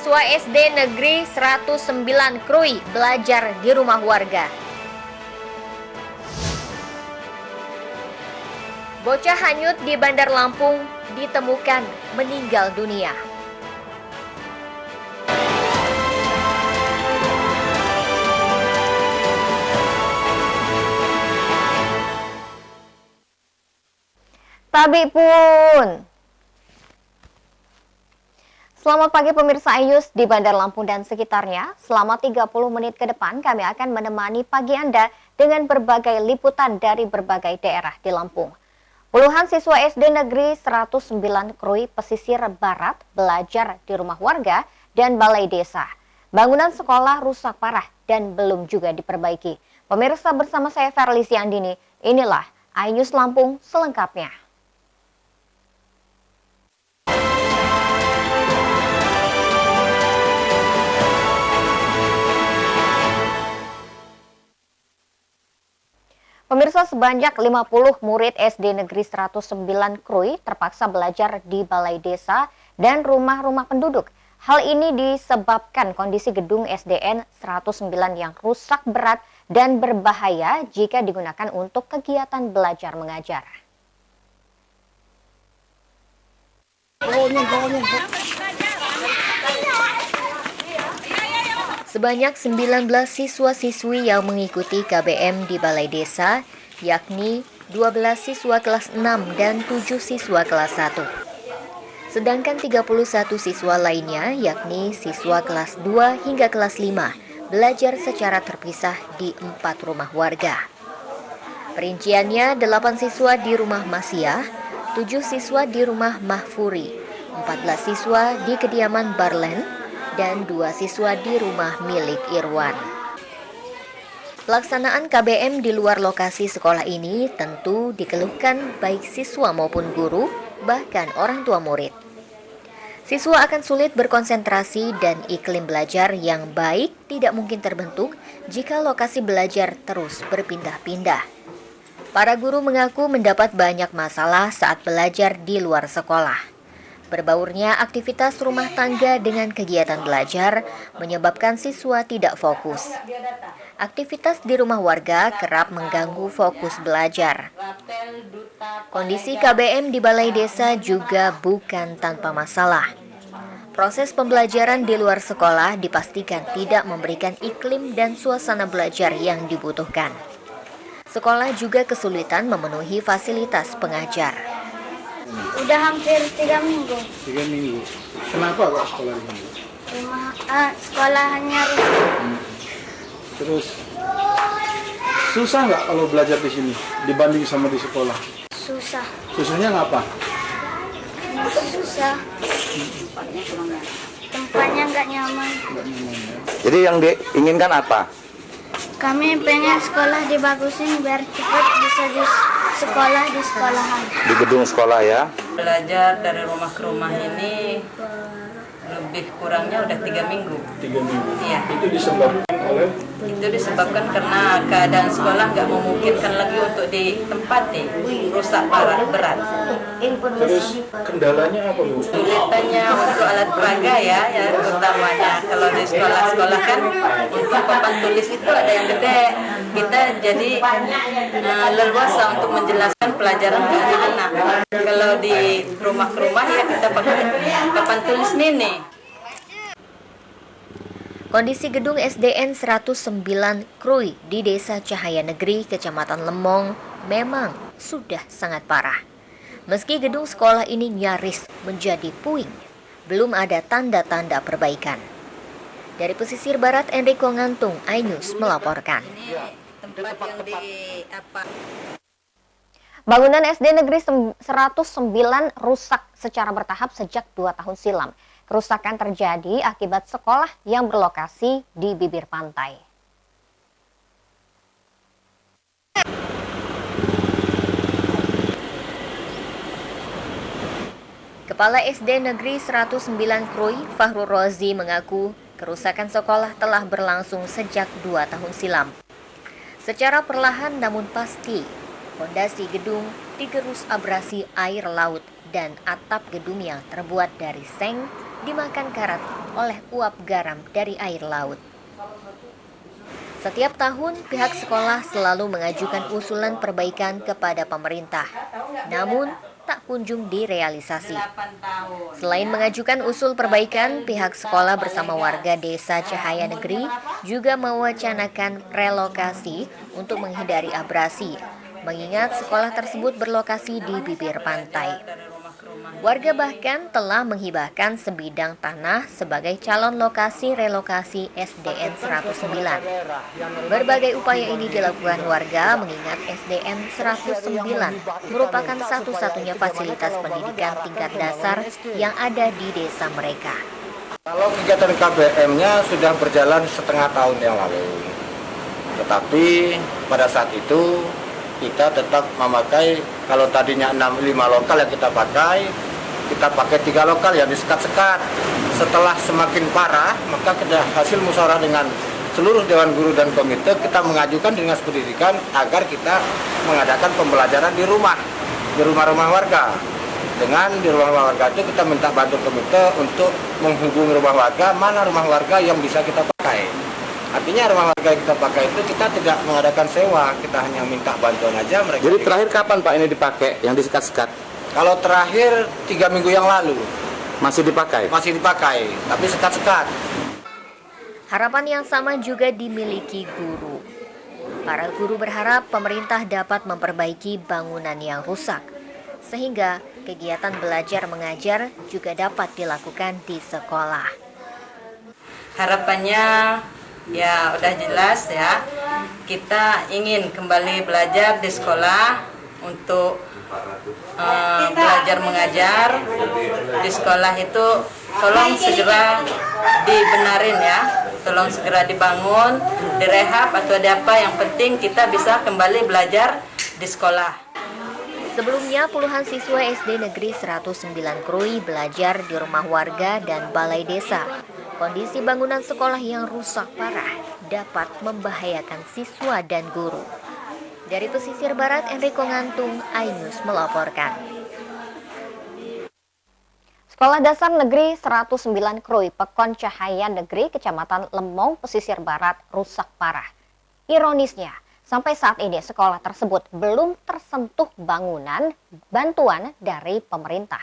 Siswa SD Negeri 109 Krui belajar di rumah warga. Bocah hanyut di Bandar Lampung ditemukan meninggal dunia. Tabi pun. Selamat pagi pemirsa Ayus di Bandar Lampung dan sekitarnya. Selama 30 menit ke depan kami akan menemani pagi Anda dengan berbagai liputan dari berbagai daerah di Lampung. Puluhan siswa SD Negeri 109 Krui Pesisir Barat belajar di rumah warga dan balai desa. Bangunan sekolah rusak parah dan belum juga diperbaiki. Pemirsa, bersama saya Ferly Siandini, inilah Ayus Lampung selengkapnya. Pemirsa, sebanyak 50 murid SD Negeri 109 Krui terpaksa belajar di balai desa dan rumah-rumah penduduk. Hal ini disebabkan kondisi gedung SDN 109 yang rusak berat dan berbahaya jika digunakan untuk kegiatan belajar mengajar. Sebanyak 19 siswa-siswi yang mengikuti KBM di Balai Desa, yakni 12 siswa kelas 6 dan 7 siswa kelas 1. Sedangkan 31 siswa lainnya, yakni siswa kelas 2 hingga kelas 5, belajar secara terpisah di 4 rumah warga. Perinciannya, 8 siswa di rumah Masiah, 7 siswa di rumah Mahfuri, 14 siswa di kediaman Barlen, dan 2 siswa di rumah milik Irwan. Pelaksanaan KBM di luar lokasi sekolah ini tentu dikeluhkan baik siswa maupun guru, bahkan orang tua murid. Siswa akan sulit berkonsentrasi dan iklim belajar yang baik tidak mungkin terbentuk jika lokasi belajar terus berpindah-pindah. Para guru mengaku mendapat banyak masalah saat belajar di luar sekolah. Berbaurnya aktivitas rumah tangga dengan kegiatan belajar menyebabkan siswa tidak fokus. Aktivitas di rumah warga kerap mengganggu fokus belajar. Kondisi KBM di Balai Desa juga bukan tanpa masalah. Proses pembelajaran di luar sekolah dipastikan tidak memberikan iklim dan suasana belajar yang dibutuhkan. Sekolah juga kesulitan memenuhi fasilitas pengajar. Udah hampir 3 minggu. 3 minggu. Kenapa kok sekolah ini? Sekolahnya rusak. Terus susah nggak kalau belajar di sini dibanding sama di sekolah? Susah. Susahnya ngapa? Susah. Tempatnya nggak nyaman. Jadi yang diinginkan apa? Kami pengen sekolah dibagusin biar cepat bisa di sekolah di sekolahan. Di gedung sekolah ya? Belajar dari rumah ke rumah ini lebih kurangnya udah 3 minggu. 3 minggu. Iya. Itu disebabkan oleh? Itu disebabkan karena keadaan sekolah nggak memungkinkan lagi untuk ditempati, rusak parah berat. Terus kendalanya apa, Bu? Sulitannya untuk alat peraga ya utamanya. Kalau di sekolah-sekolah kan untuk papan tulis itu ada yang gede. Kita jadi leluasa untuk menjelaskan pelajaran ke anak-anak. Kalau di rumah ke rumah ya kita pakai papan tulis mini. Kondisi gedung SDN 109 Krui di Desa Cahaya Negeri, Kecamatan Lemong, memang sudah sangat parah. Meski gedung sekolah ini nyaris menjadi puing, belum ada tanda-tanda perbaikan. Dari pesisir barat, Enrico Ngantung, iNews melaporkan. Bangunan SD Negeri 109 rusak secara bertahap sejak 2 tahun silam. Kerusakan terjadi akibat sekolah yang berlokasi di bibir pantai. Kepala SD Negeri 109 Krui, Fahrul Rozi, mengaku kerusakan sekolah telah berlangsung sejak 2 tahun silam. Secara perlahan namun pasti, fondasi gedung digerus abrasi air laut dan atap gedung yang terbuat dari seng dimakan karat oleh uap garam dari air laut. Setiap tahun, pihak sekolah selalu mengajukan usulan perbaikan kepada pemerintah, namun tak kunjung direalisasi. Selain mengajukan usul perbaikan, pihak sekolah bersama warga desa Cahaya Negeri juga mewacanakan relokasi untuk menghindari abrasi, mengingat sekolah tersebut berlokasi di bibir pantai. Warga bahkan telah menghibahkan sebidang tanah sebagai calon lokasi relokasi SDN 109. Berbagai upaya ini dilakukan warga mengingat SDN 109 merupakan satu-satunya fasilitas pendidikan tingkat dasar yang ada di desa mereka. Kalau kegiatan KBM-nya sudah berjalan setengah tahun yang lalu, tetapi pada saat itu kita tetap memakai, kalau tadinya 5 lokal yang kita pakai 3 lokal yang disekat-sekat. Setelah semakin parah, maka kita hasil musyawarah dengan seluruh Dewan Guru dan Komite, kita mengajukan Dinas Pendidikan agar kita mengadakan pembelajaran di rumah-rumah warga. Dengan di rumah warga itu kita minta bantu komite untuk menghubungi rumah warga, mana rumah warga yang bisa kita pakai. Artinya rumah warga yang kita pakai itu kita tidak mengadakan sewa, kita hanya minta bantuan aja mereka. Jadi terakhir kapan Pak ini dipakai, yang disekat-sekat? Kalau terakhir 3 minggu yang lalu. Masih dipakai? Masih dipakai, tapi sekat-sekat. Harapan yang sama juga dimiliki guru. Para guru berharap pemerintah dapat memperbaiki bangunan yang rusak, sehingga kegiatan belajar mengajar juga dapat dilakukan di sekolah. Harapannya ya udah jelas ya, kita ingin kembali belajar di sekolah untuk belajar mengajar di sekolah itu. Tolong segera dibenarin ya, tolong segera dibangun, direhab atau ada apa, yang penting kita bisa kembali belajar di sekolah. Sebelumnya, puluhan siswa SD Negeri 109 Krui belajar di rumah warga dan balai desa. Kondisi bangunan sekolah yang rusak parah dapat membahayakan siswa dan guru. Dari pesisir barat, Enrico Ngantung, iNews melaporkan. Sekolah Dasar Negeri 109 Krui, Pekon Cahaya Negeri, Kecamatan Lemong, Pesisir Barat, rusak parah. Ironisnya, sampai saat ini sekolah tersebut belum tersentuh bantuan dari pemerintah.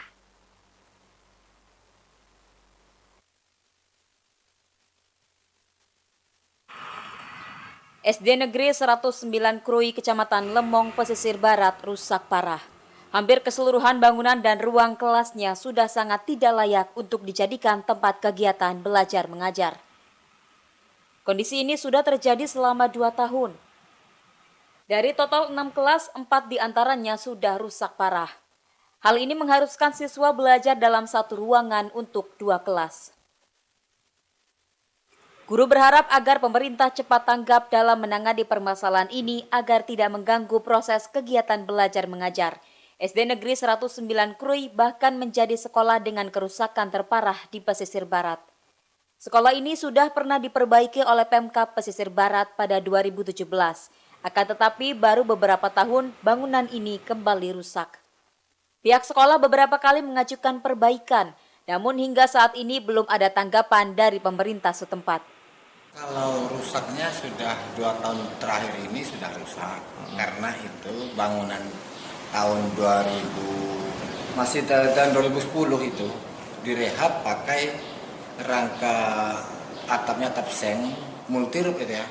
SD Negeri 109 Krui, Kecamatan Lemong, Pesisir Barat, rusak parah. Hampir keseluruhan bangunan dan ruang kelasnya sudah sangat tidak layak untuk dijadikan tempat kegiatan belajar mengajar. Kondisi ini sudah terjadi selama 2 tahun. Dari total 6 kelas, 4 diantaranya sudah rusak parah. Hal ini mengharuskan siswa belajar dalam satu ruangan untuk 2 kelas. Guru berharap agar pemerintah cepat tanggap dalam menangani permasalahan ini agar tidak mengganggu proses kegiatan belajar mengajar. SD Negeri 109 Krui bahkan menjadi sekolah dengan kerusakan terparah di Pesisir Barat. Sekolah ini sudah pernah diperbaiki oleh Pemkab Pesisir Barat pada 2017. Akan tetapi baru beberapa tahun bangunan ini kembali rusak. Pihak sekolah beberapa kali mengajukan perbaikan, namun hingga saat ini belum ada tanggapan dari pemerintah setempat. Kalau rusaknya sudah 2 tahun terakhir ini sudah rusak, karena itu bangunan tahun 2010 itu direhab pakai rangka atapnya atap seng multiroof gitu ya.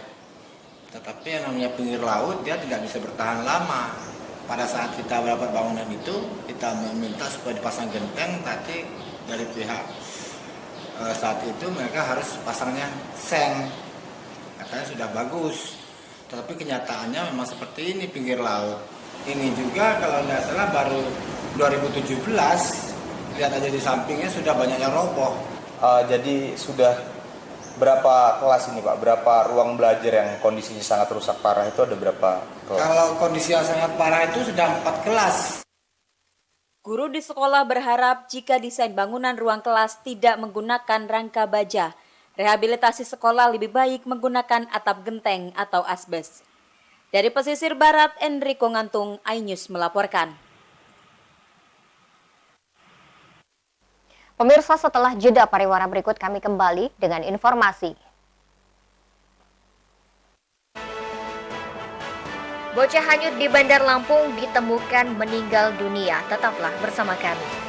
Tetapi yang namanya pinggir laut dia tidak bisa bertahan lama. Pada saat kita mendapat bangunan itu, kita meminta supaya dipasang genteng, tapi dari pihak saat itu mereka harus pasangnya seng, katanya sudah bagus, tetapi kenyataannya memang seperti ini pinggir laut. Ini juga kalau tidak salah baru 2017, lihat aja di sampingnya sudah banyak yang roboh. Jadi sudah berapa kelas ini Pak? Berapa ruang belajar yang kondisinya sangat rusak parah itu ada berapa kelas? Kalau kondisi yang sangat parah itu sudah 4 kelas. Guru di sekolah berharap jika desain bangunan ruang kelas tidak menggunakan rangka baja, rehabilitasi sekolah lebih baik menggunakan atap genteng atau asbes. Dari Pesisir Barat, Enrico Ngantung, iNews melaporkan. Pemirsa, setelah jeda pariwara berikut kami kembali dengan informasi. Bocah hanyut di Bandar Lampung ditemukan meninggal dunia. Tetaplah bersama kami.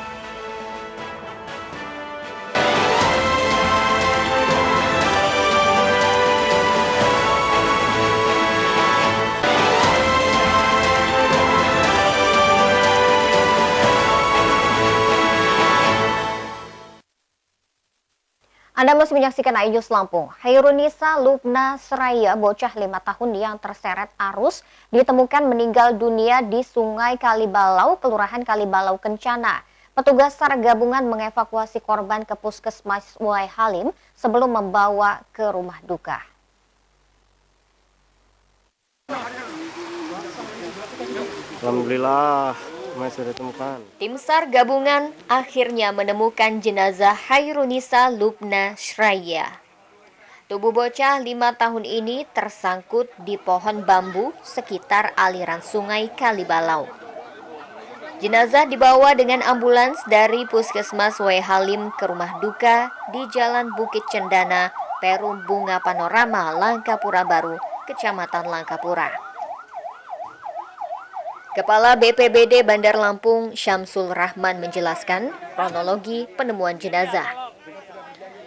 Anda masih menyaksikan iNews Lampung. Hairunisa Lubna Seraya, bocah 5 tahun yang terseret arus, ditemukan meninggal dunia di Sungai Kalibalau, Kelurahan Kalibalau Kencana. Petugas SAR gabungan mengevakuasi korban ke Puskesmas Wai Halim sebelum membawa ke rumah duka. Alhamdulillah, masih ditemukan. Tim SAR gabungan akhirnya menemukan jenazah Hairunisa Lubna Seraya. Tubuh bocah 5 tahun ini tersangkut di pohon bambu sekitar aliran sungai Kalibalau. Jenazah dibawa dengan ambulans dari Puskesmas Wai Halim ke rumah duka di Jalan Bukit Cendana, Perum Bunga Panorama, Langkapura Baru, Kecamatan Langkapura. Kepala BPBD Bandar Lampung Syamsul Rahman menjelaskan kronologi penemuan jenazah.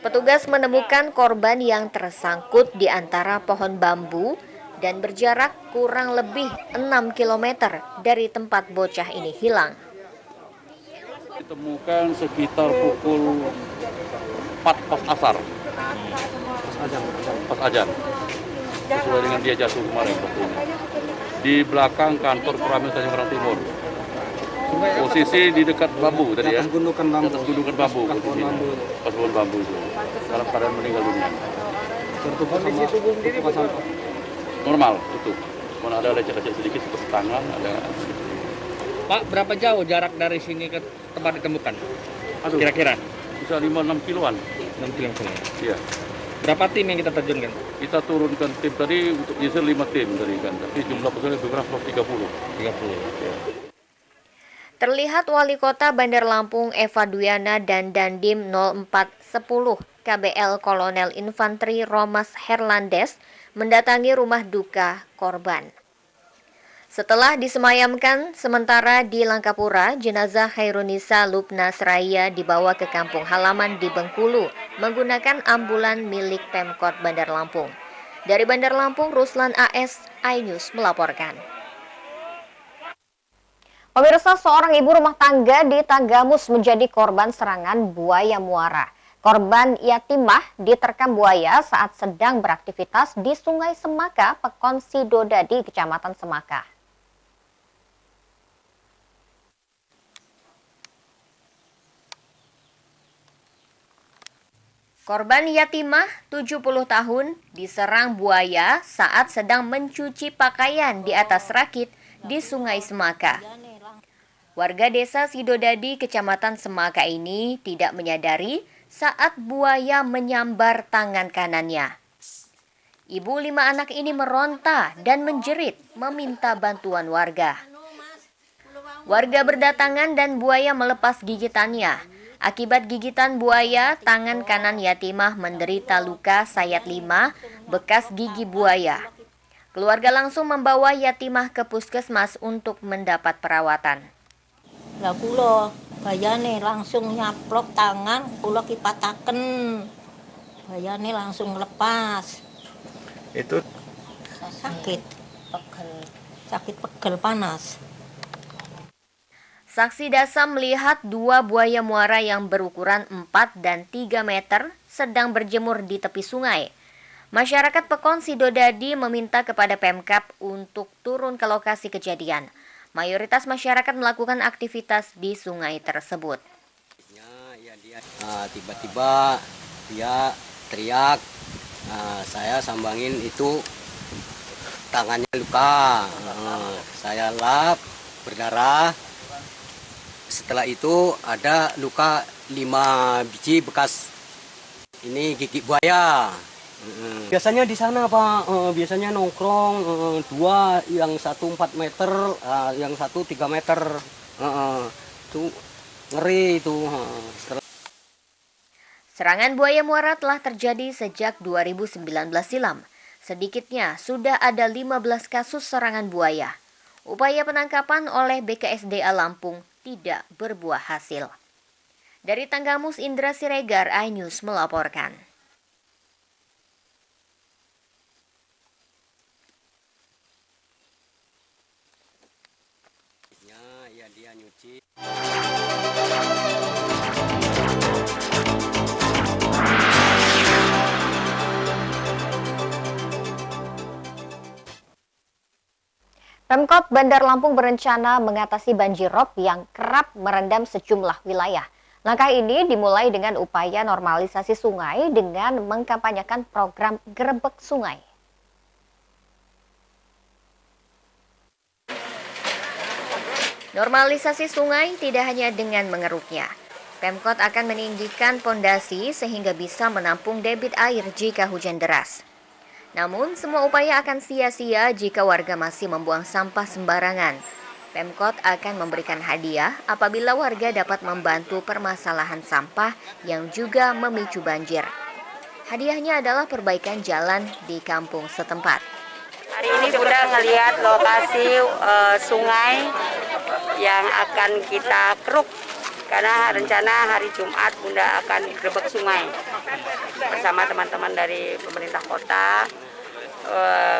Petugas menemukan korban yang tersangkut di antara pohon bambu dan berjarak kurang lebih 6 km dari tempat bocah ini hilang. Ditemukan sekitar pukul 4 pas asar. Pas ajan. Sesuai dengan dia jatuh kemarin waktunya. Di belakang kantor Koramil Tanjung Karang Timur. Posisi di dekat bambu tadi ya. Atas gundukan bambu. Pas pohon bambu itu. Dalam keadaan meninggal dunia. Kondisi tubuh sendiri normal, utuh. Mana ada lecet-lecet sedikit seperti tangan, ada. Pak, berapa jauh jarak dari sini ke tempat ditemukan? Kira-kira? Bisa 5-6 kiloan. 6 kilo. Iya. Berapa tim yang kita terjunkan? Kita turunkan tim tadi untuk nyisir 5 tim tadi kan. Tapi jumlah personil bergerak 30. Ya. Terlihat Wali Kota Bandar Lampung Eva Duyana dan Dandim 0410 KBL Kolonel Infanteri Romas Herlandes mendatangi rumah duka korban. Setelah disemayamkan sementara di Langkapura, jenazah Hairunisa Lubna Seraya dibawa ke kampung halaman di Bengkulu menggunakan ambulan milik Pemkot Bandar Lampung. Dari Bandar Lampung, Ruslan AS, iNews melaporkan. Pemirsa, seorang ibu rumah tangga di Tagamus menjadi korban serangan buaya muara. Korban yatimah diterkam buaya saat sedang beraktivitas di Sungai Semaka, Pekon Sidodadi, Kecamatan Semaka. Korban yatimah 70 tahun diserang buaya saat sedang mencuci pakaian di atas rakit di Sungai Semaka. Warga desa Sidodadi, Kecamatan Semaka ini tidak menyadari saat buaya menyambar tangan kanannya. Ibu 5 anak ini meronta dan menjerit meminta bantuan warga. Warga berdatangan dan buaya melepas gigitannya. Akibat gigitan buaya, tangan kanan yatimah menderita luka sayat 5 bekas gigi buaya. Keluarga langsung membawa yatimah ke puskesmas untuk mendapat perawatan. Lah kula bayane langsung nyaplok tangan, kula kipataken. Bayane langsung lepas. Itu sakit pegel panas. Saksi Dasa melihat 2 buaya muara yang berukuran 4 dan 3 meter sedang berjemur di tepi sungai. Masyarakat Pekon Sidodadi meminta kepada Pemkab untuk turun ke lokasi kejadian. Mayoritas masyarakat melakukan aktivitas di sungai tersebut. Tiba-tiba dia teriak, saya sambangin itu tangannya luka, saya lap berdarah. Setelah itu ada luka 5 biji bekas ini gigi buaya. Biasanya di sana Pak, biasanya nongkrong 2, yang 1 4 meter, yang 1 3 meter. Itu ngeri itu. Serangan buaya muara telah terjadi sejak 2019 silam. Sedikitnya sudah ada 15 kasus serangan buaya. Upaya penangkapan oleh BKSDA Lampung tidak berbuah hasil. Dari Tanggamus, Indra Siregar, iNews melaporkan. Ya dia nyuci. Pemkot Bandar Lampung berencana mengatasi banjir rob yang kerap merendam sejumlah wilayah. Langkah ini dimulai dengan upaya normalisasi sungai dengan mengkampanyekan program Gerebek Sungai. Normalisasi sungai tidak hanya dengan mengeruknya. Pemkot akan meninggikan pondasi sehingga bisa menampung debit air jika hujan deras. Namun, semua upaya akan sia-sia jika warga masih membuang sampah sembarangan. Pemkot akan memberikan hadiah apabila warga dapat membantu permasalahan sampah yang juga memicu banjir. Hadiahnya adalah perbaikan jalan di kampung setempat. Hari ini Bunda ngelihat lokasi sungai yang akan kita keruk. Karena rencana hari Jumat Bunda akan gerebek sungai bersama teman-teman dari pemerintah kota,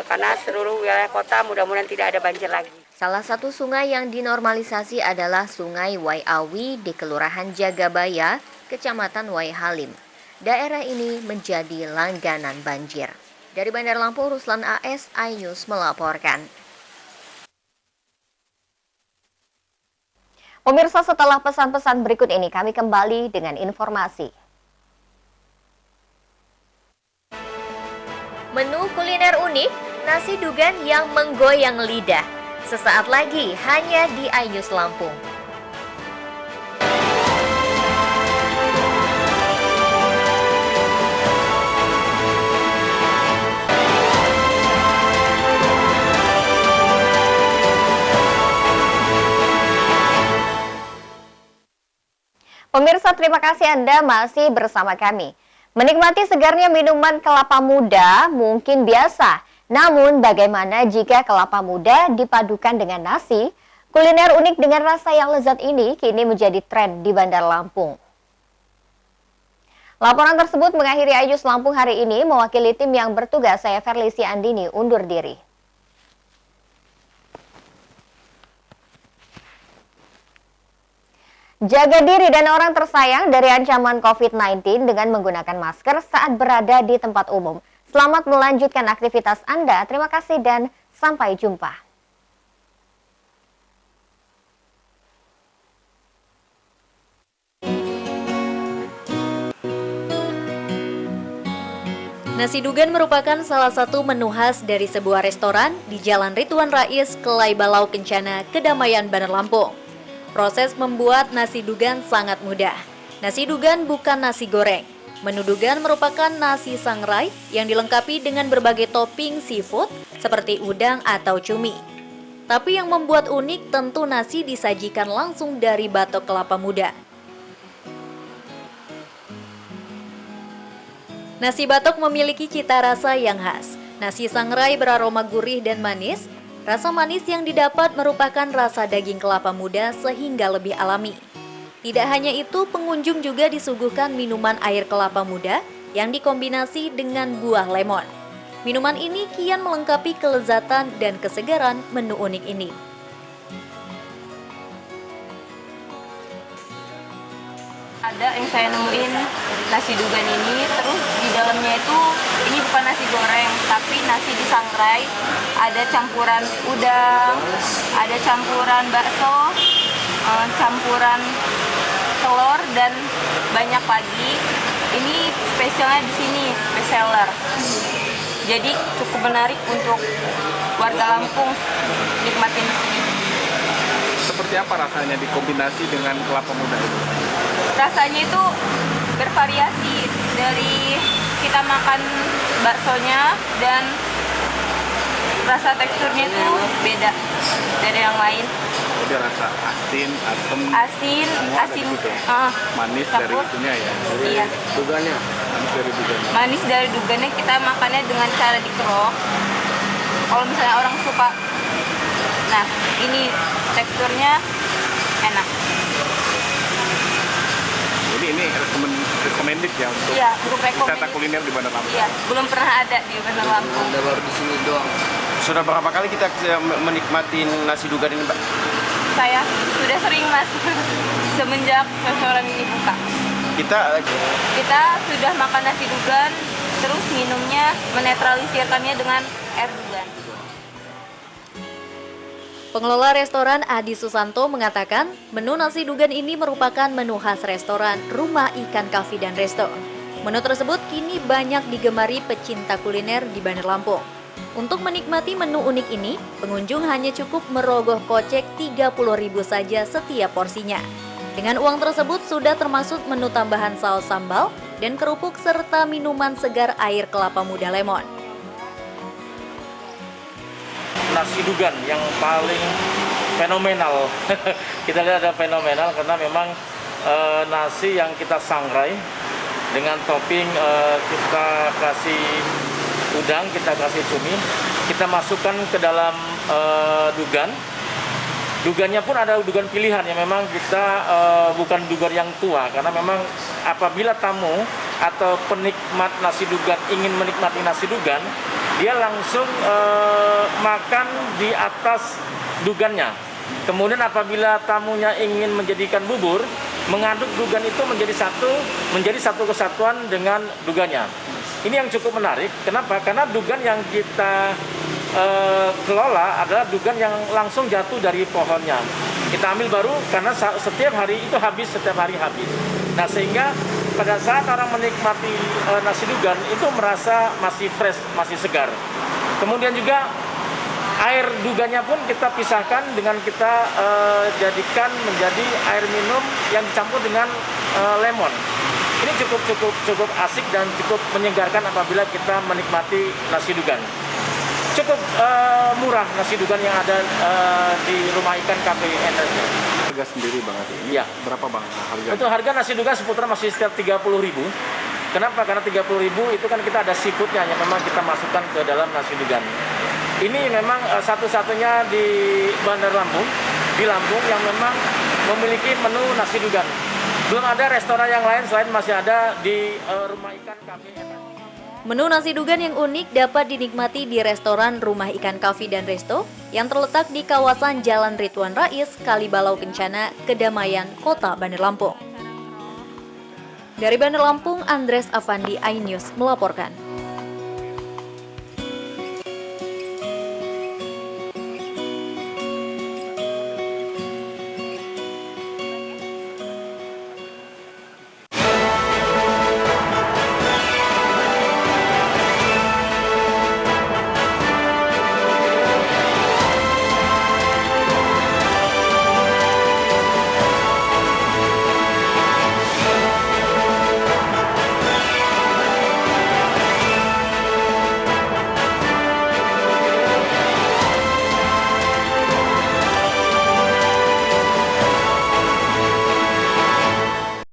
karena seluruh wilayah kota mudah-mudahan tidak ada banjir lagi. Salah satu sungai yang dinormalisasi adalah Sungai Waiawi di Kelurahan Jagabaya, Kecamatan Waihalim. Daerah ini menjadi langganan banjir. Dari Bandar Lampung, Ruslan AS, iNews melaporkan. Pemirsa, setelah pesan-pesan berikut ini kami kembali dengan informasi. Menu kuliner unik, nasi dugan yang menggoyang lidah. Sesaat lagi hanya di iNews Lampung. Pemirsa, terima kasih Anda masih bersama kami. Menikmati segarnya minuman kelapa muda mungkin biasa. Namun bagaimana jika kelapa muda dipadukan dengan nasi? Kuliner unik dengan rasa yang lezat ini kini menjadi tren di Bandar Lampung. Laporan tersebut mengakhiri iNews Lampung hari ini. Mewakili tim yang bertugas, saya Verlisi Andini undur diri. Jaga diri dan orang tersayang dari ancaman COVID-19 dengan menggunakan masker saat berada di tempat umum. Selamat melanjutkan aktivitas Anda. Terima kasih dan sampai jumpa. Nasi dugan merupakan salah satu menu khas dari sebuah restoran di Jalan Rituan Rais, Kelai Balau Kencana, Kedamaian, Bandar Lampung. Proses membuat nasi dugan sangat mudah. Nasi dugan bukan nasi goreng. Menu dugan merupakan nasi sangrai yang dilengkapi dengan berbagai topping seafood seperti udang atau cumi. Tapi yang membuat unik tentu nasi disajikan langsung dari batok kelapa muda. Nasi batok memiliki cita rasa yang khas. Nasi sangrai beraroma gurih dan manis. Rasa manis yang didapat merupakan rasa daging kelapa muda sehingga lebih alami. Tidak hanya itu, pengunjung juga disuguhkan minuman air kelapa muda yang dikombinasi dengan buah lemon. Minuman ini kian melengkapi kelezatan dan kesegaran menu unik ini. Ada yang saya nemuin nasi dugan ini, terus di dalamnya itu ini bukan nasi goreng, tapi nasi disangrai. Ada campuran udang, ada campuran bakso, campuran telur dan banyak lagi. Ini spesialnya di sini, best seller. Jadi cukup menarik untuk warga Lampung nikmatin di sini. Seperti apa rasanya dikombinasi dengan kelapa muda itu? Rasanya itu bervariasi, dari kita makan baksonya dan rasa teksturnya itu beda dari yang lain. Jadi rasa asin, asam, asin, manis campur. dari itunya ya. Iya. Dugannya. Manis dari dugannya. Manis dari dugannya kita makannya dengan cara dikerok. Kalau misalnya orang suka, nah ini teksturnya enak. Ini recommended ya untuk wisata kuliner di Bandar Lampung. Iya, belum pernah ada di Bandar Lampung. Ada baru di sini doang. Sudah berapa kali kita menikmati nasi dugan ini, Mbak? Saya sudah sering, Mas, semenjak restoran ini buka. Kita sudah makan nasi dugan, terus minumnya menetralisirkannya dengan air dugan. Pengelola restoran Adi Susanto mengatakan menu nasi dugan ini merupakan menu khas restoran Rumah Ikan Cafe dan Resto. Menu tersebut kini banyak digemari pecinta kuliner di Bandar Lampung. Untuk menikmati menu unik ini, pengunjung hanya cukup merogoh kocek 30.000 saja setiap porsinya. Dengan uang tersebut sudah termasuk menu tambahan saus sambal dan kerupuk serta minuman segar air kelapa muda lemon. Nasi dugan yang paling fenomenal. Kita lihat ada fenomenal karena memang nasi yang kita sangrai dengan topping kita kasih udang, kita kasih cumi, kita masukkan ke dalam dugan. Dugannya pun ada dugan pilihan yang memang kita bukan dugan yang tua, karena memang apabila tamu atau penikmat nasi dugan ingin menikmati nasi dugan, dia langsung makan di atas dugannya. Kemudian apabila tamunya ingin menjadikan bubur, mengaduk dugan itu menjadi satu kesatuan dengan dugannya. Ini yang cukup menarik. Kenapa? Karena dugan yang kita kelola adalah dugan yang langsung jatuh dari pohonnya. Kita ambil baru karena setiap hari itu habis, setiap hari habis. Nah, sehingga pada saat orang menikmati nasi dugan itu merasa masih fresh, masih segar. Kemudian juga air dugannya pun kita pisahkan dengan kita jadikan menjadi air minum yang dicampur dengan lemon. Ini cukup asik dan cukup menyegarkan apabila kita menikmati nasi dugan. Cukup murah nasi dugan yang ada di Rumah Ikan Cafe and Resto. Harga sendiri Bang Adi? Iya. Berapa Bang harga? Untuk harga nasi dugan seputaran masih sekitar 30.000. Kenapa? Karena 30.000 itu kan kita ada seafoodnya yang memang kita masukkan ke dalam nasi dugan. Ini memang satu-satunya di Bandar Lampung, di Lampung yang memang memiliki menu nasi dugan. Belum ada restoran yang lain selain masih ada di Rumah Ikan Cafe. Menu nasi dugan yang unik dapat dinikmati di restoran Rumah Ikan Cafe dan Resto yang terletak di kawasan Jalan Ridwan Rais, Kalibalau Kencana, Kedamaian, Kota Bandar Lampung. Dari Bandar Lampung, Andres Afandi, iNews melaporkan.